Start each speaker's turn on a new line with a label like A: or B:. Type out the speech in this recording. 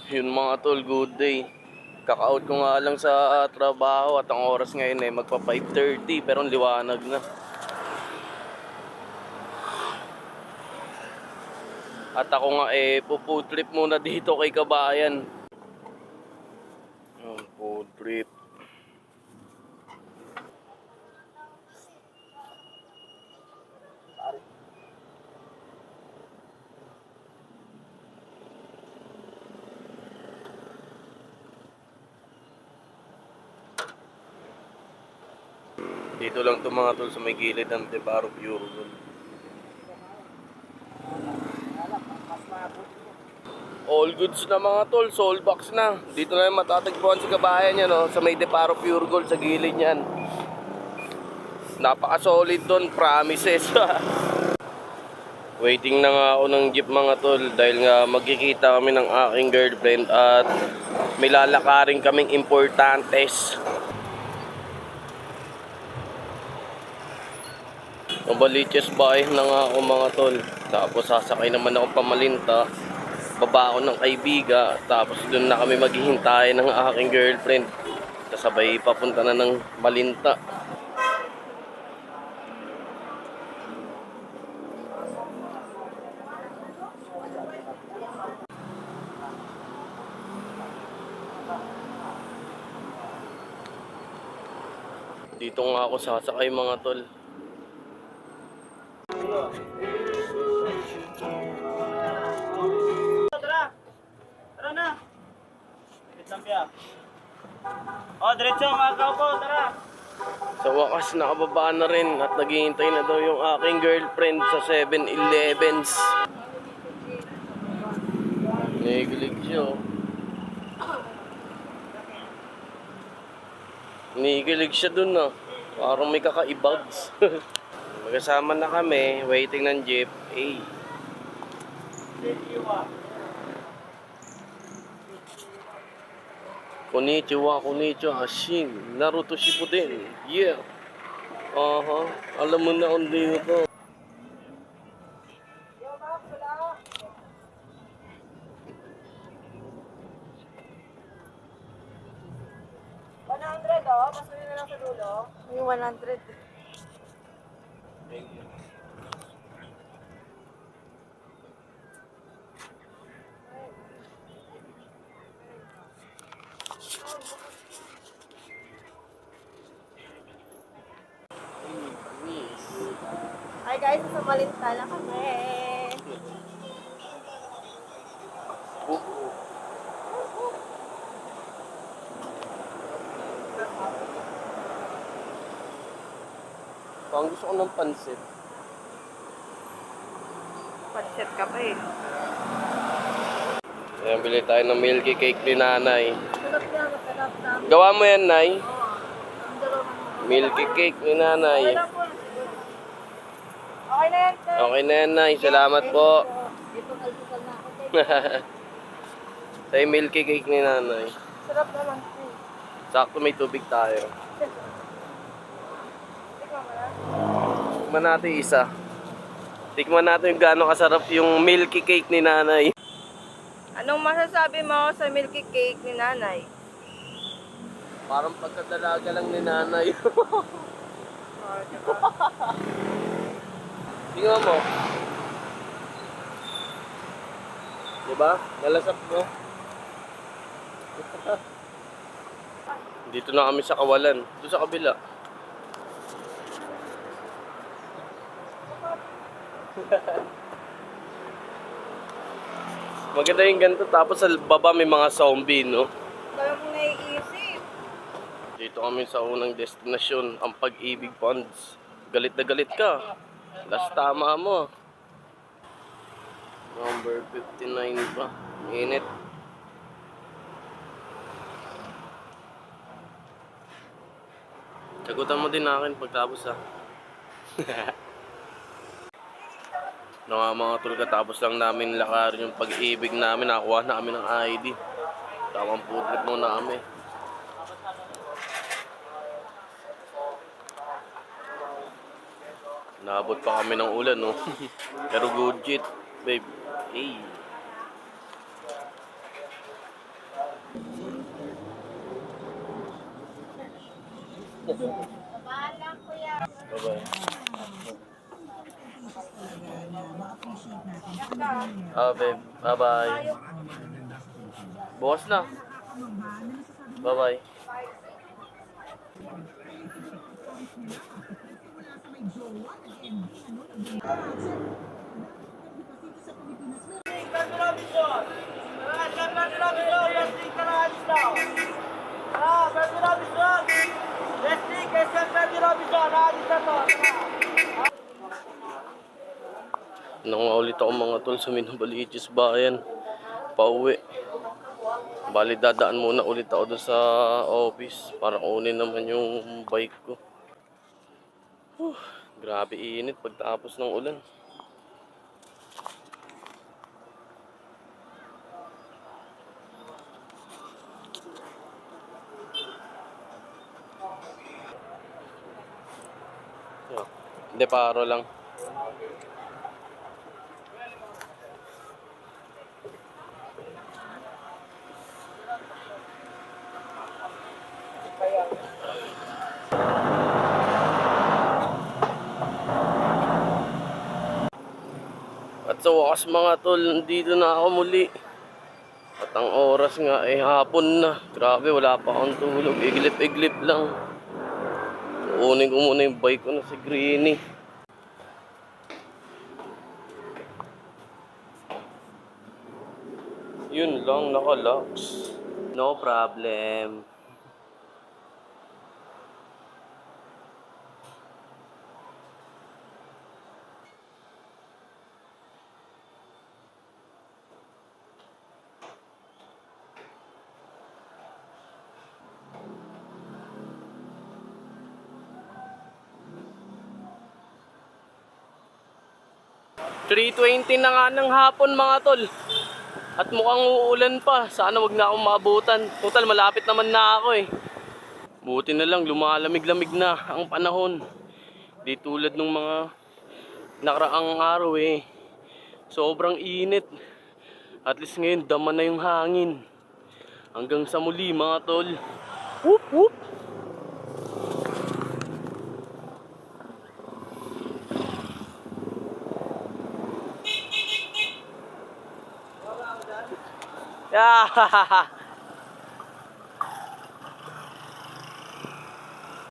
A: Yun mga tol, good day. Kaka-out ko nga lang sa trabaho at ang oras ngayon ay magpa 5:30 pero ang liwanag na. At ako nga food trip muna dito kay Kabayan. Food trip. Dito lang to mga tol sa may gilid ng Tebaro Pure Gold. All goods na mga tol, sold box na. Dito na yung matatagpuan si Kabayan yan, no? Sa may Deparo Pure Gold sa gilid niyan. Napaka-solid doon, promises. Waiting na nga ako ng jeep mga tol dahil nga magkikita kami ng aking girlfriend at may lalakarin kaming importantes. Mabaliches bahay na nga ako mga tol. Tapos sasakay naman ako pamalinta. Baba ako ng kaibiga. Tapos doon na kami maghihintay ng aking girlfriend. Kasabay papunta na ng Malinta. Dito nga ako sasakay mga tol.
B: Tara na. Wait lang piya. Oh, diretso mga kaupo, tara.
A: Sa wakas nakababa na rin at naghihintay na daw yung aking girlfriend sa 7-Elevens. Nigilig siya. Nigilig siya dun ah. Parang may kakaibags. Magkasama na kami, waiting ng jeep. Hey. Konnichiwa, konnichiwa, Shin, Naruto Shippuden. Yeah. Aha, alam mo na kung dito.
C: Pasunin na lang sa dulo. Yung 100.
A: Thank you.
C: Hi guys, sa Malinta na kami.
A: Pang gusto ko ng pansit.
C: Pansit ka pa eh.
A: Ayan, bili tayo ng milky cake ni nanay.
C: Sarap na, masarap na.
A: Gawa mo yan, nay?
C: Ang dalawa ng
A: Milky cake ni nanay.
C: Okay na yan, sir.
A: Okay na yan, nay. Salamat po.
C: Ito almusal na ako.
A: Tayo milky cake ni nanay.
C: Sarap naman. Eh.
A: Sakto may tubig tayo.
C: Ikaw ba na?
A: Tikman natin isa. Tikman natin yung gaano kasarap yung milky cake ni nanay.
C: Anong masasabi mo sa milky cake ni nanay?
A: Parang pagkadalaga lang ni nanay.
C: Oh, diba?
A: Tingnan mo. Diba? Nalasap mo. Dito na kami sa Kawalan. Doon sa kabila. Maganda yung ganito. Tapos sa baba may mga zombie, no?
C: Kaya mo naiisip.
A: Dito kami sa unang destinasyon, ang Pag-ibig Ponds. Galit na galit ka. Last tama mo. Number 59 pa. Init. Sagutan mo din akin pagtapos ha. Mga tol, katapos lang namin lakarin yung Pag-ibig namin. Nakakuha na kami ng ID. Tamang food trip muna kami. Naabot pa kami ng ulan, no? Pero good shit, babe. Hey. Bye-bye. Babe. Bye-bye. Bukas na. Bye-bye.
B: Ferdinand Robinson! Ferdinand Robinson! Wrestling ka na alis daw! Ferdinand Robinson! Wrestling kay Ferdinand Robinson! Alis na to!
A: Nangulit ako mga tol sa Minabaliches Bayan. Pauwi. Bali dadaan muna ulit ako doon sa office para kunin naman yung bike ko. Grabe init pagtapos ng ulan. Hindi, paro lang. At sa wakas mga tol, nandito na ako muli. At ang oras nga ay hapon na. Grabe, wala pa akong tulog. Iglip-iglip lang. Kunin ko muna yung bike ko na si Greenie. Yun lang, nakalocks. No problem. $3:20 na nga ng hapon mga tol. At mukhang uulan pa. Sana wag na akong maabutan. Total malapit naman na ako eh. Buti na lang lumalamig-lamig na ang panahon. Di tulad ng mga nakaraang araw eh. Sobrang init. At least ngayon dama na yung hangin. Hanggang sa muli mga tol. Whoop whoop. Yeah.